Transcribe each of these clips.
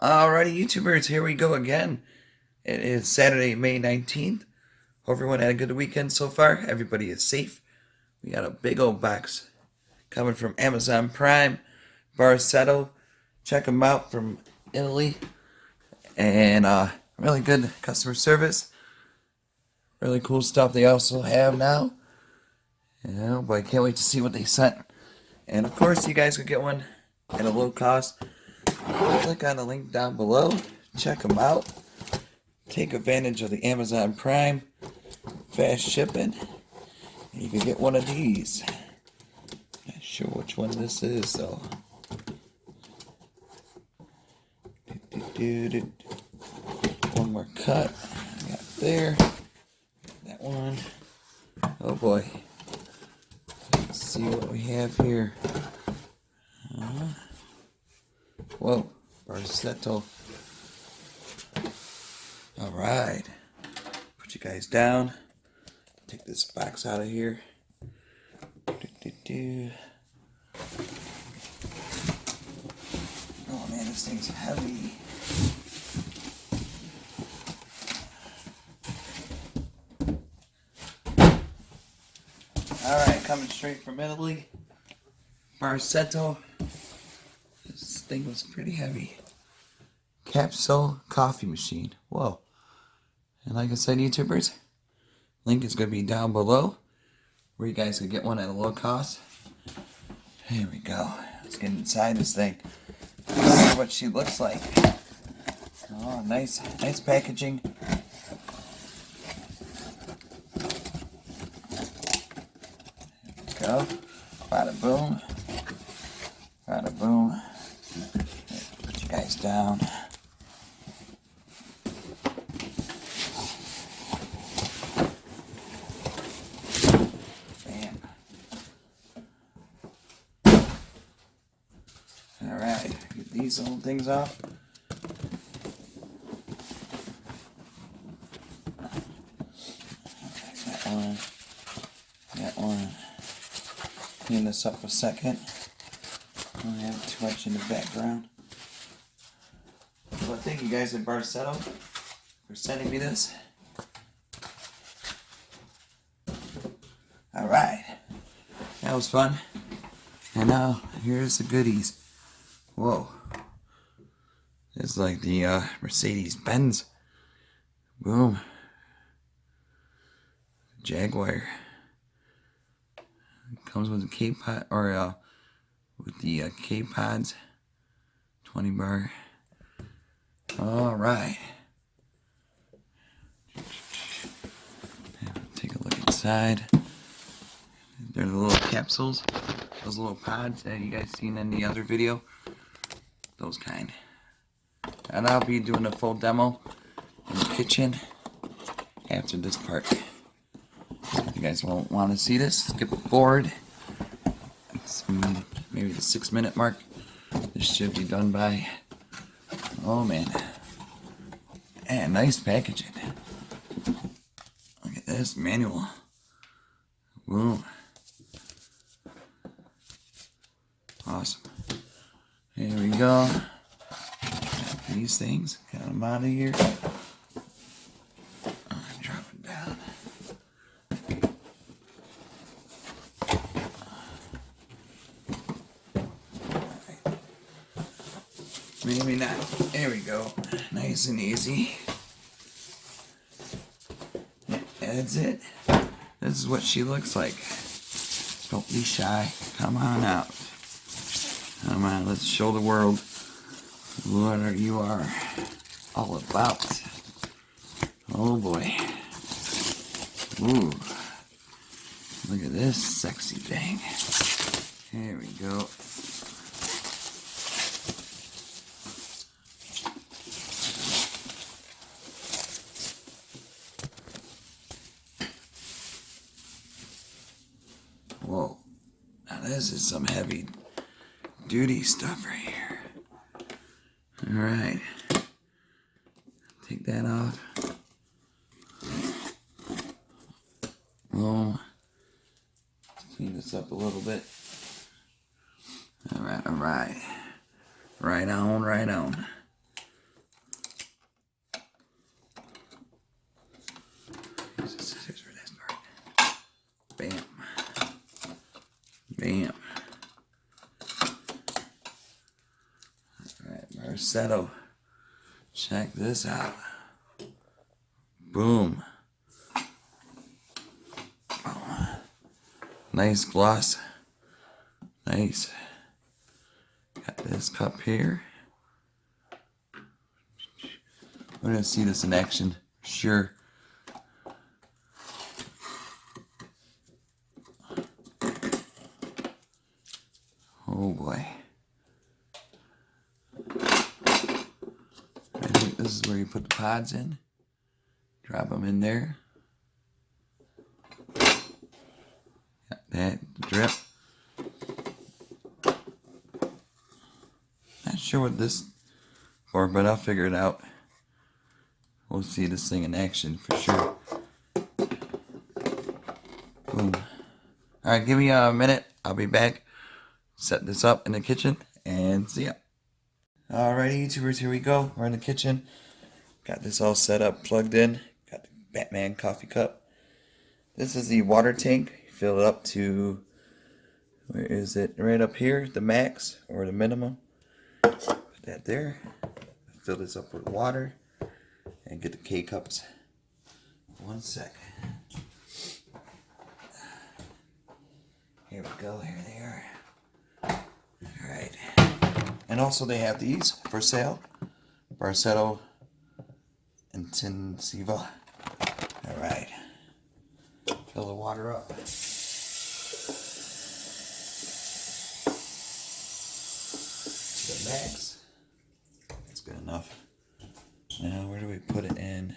Alrighty, YouTubers, here we go again. It is Saturday, May 19th. Hope everyone had a good weekend so far. Everybody is safe. We got a big old box coming from Amazon Prime, Barsetto. Check them out, from Italy. And really good customer service. Really cool stuff they also have now. Yeah, but I can't wait to see what they sent. And of course, you guys can get one at a low cost. Click on the link down below. Check them out. Take advantage of the Amazon Prime fast shipping. And you can get one of these. Not sure which one this is though. One more cut. Got there. That one. Oh boy. Let's see what we have here. Whoa, Barsetto. Alright. Put you guys down. Take this box out of here. Oh man, this thing's heavy. Alright, coming straight from Italy. Barsetto. This thing was pretty heavy. Capsule coffee machine. Whoa. And like I said, YouTubers, link is going to be down below where you guys can get one at a low cost. Here we go. Let's get inside this thing. See what she looks like. Oh, nice packaging. There we go. Bada boom. Bada boom. Put you guys down. Bam. Alright, get these little things off. That one. Clean this up a second. I don't have too much in the background. Well, thank you guys at Barsetto for sending me this. Alright. That was fun. And now, here's the goodies. Whoa. It's like the Mercedes-Benz. Boom. Jaguar. Comes with the K-Pod, or with the K-Pods. 20 bar. Alright. Take a look inside. They're the little capsules. Those little pods that you guys seen in the other video. Those kind. And I'll be doing a full demo in the kitchen after this part. So if you guys won't want to see this, skip forward. It's maybe the 6-minute mark. This should be done by. Oh man. And nice packaging. Look at this manual. Boom. Awesome. Here we go. These things. Got them out of here. Drop it down. Maybe not. There we go. Nice and easy. Yeah, that's it. This is what she looks like. Don't be shy. Come on out. Come on, let's show the world what you are all about. Oh boy. Ooh. Look at this sexy thing. Here we go. Whoa. Now this is some heavy duty stuff right here. Alright. Take that off. Boom. Clean this up a little bit. Alright, alright. Right on, right on. Barsetto. Check this out. Boom. Oh, nice gloss. Nice. Got this cup here. We're gonna see this in action, sure. Oh boy. I think this is where you put the pods in. Drop them in there. Got that drip. Not sure what this for, but I'll figure it out. We'll see this thing in action for sure. Boom. Alright, give me a minute. I'll be back. Set this up in the kitchen and see ya. Alrighty, YouTubers, here we go. We're in the kitchen. Got this all set up, plugged in. Got the Batman coffee cup. This is the water tank. Fill it up to, where is it? Right up here, the max or the minimum. Put that there. Fill this up with water and get the K-cups. 1 sec. Here we go, here they are. Alright. And also they have these for sale. Barsetto Intensiva. Alright. Fill the water up. To the max. That's good enough. Now where do we put it in?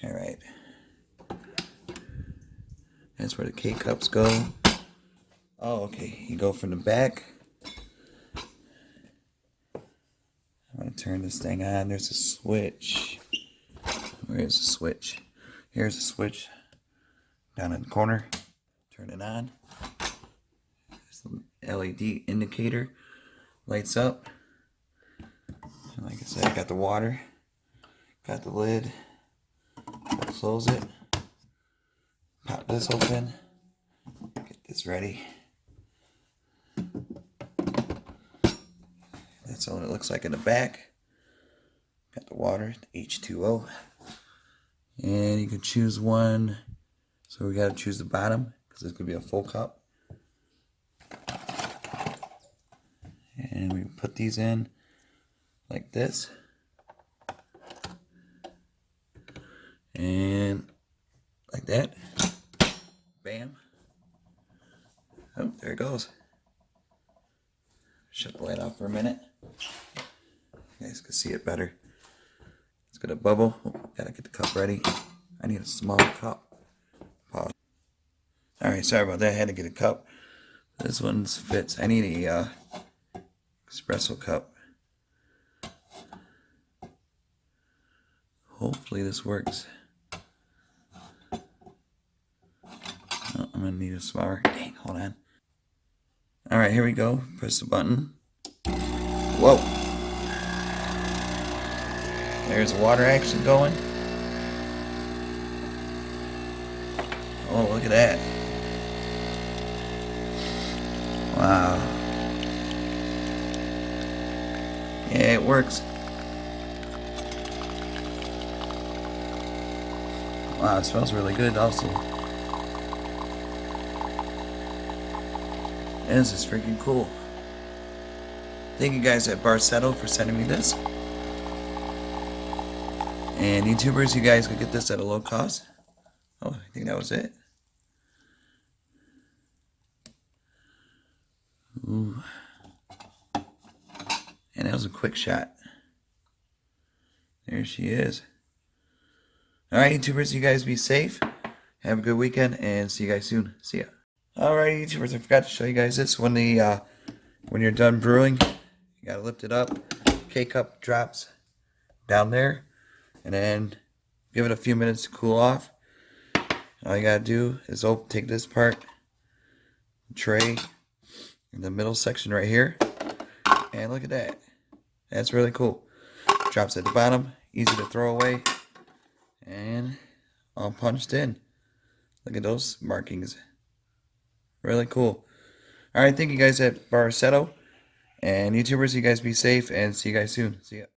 Alright. That's where the K-cups go. Oh, okay. You go from the back. I'm going to turn this thing on. There's a switch. Where is the switch? Here's the switch. Down in the corner. Turn it on. There's the LED indicator. Lights up. And like I said, I got the water. Got the lid. Close it. Pop this open. Get this ready. That's what it looks like in the back. Got the water, the H2O. And you can choose one. So we gotta choose the bottom because this could be a full cup. And we put these in like this. And like that. Bam. Oh, there it goes. Shut the light off for a minute. You guys can see it better. It's gonna bubble. Oh, gotta get the cup ready. I need a smaller cup. Pause. Alright, sorry about that. I had to get a cup. This one fits. I need a espresso cup. Hopefully this works. Oh, I'm gonna need a smaller. Dang, hold on. Alright, here we go. Press the button. Whoa. There's water action going. Oh, look at that. Wow. Yeah, it works. Wow, it smells really good also. This is freaking cool. Thank you guys at Barsetto for sending me this. And YouTubers, you guys could get this at a low cost. Oh, I think that was it. Ooh. And that was a quick shot. There she is. Alright, YouTubers, you guys be safe. Have a good weekend and see you guys soon. See ya. Alright, YouTubers, I forgot to show you guys this. When you're done brewing, you gotta lift it up. K-cup drops down there. And then give it a few minutes to cool off. All you gotta do is take this part, tray, in the middle section right here. And look at that. That's really cool. Drops at the bottom, easy to throw away. And all punched in. Look at those markings. Really cool. Alright, thank you guys at Barsetto. And YouTubers, you guys be safe and see you guys soon. See ya.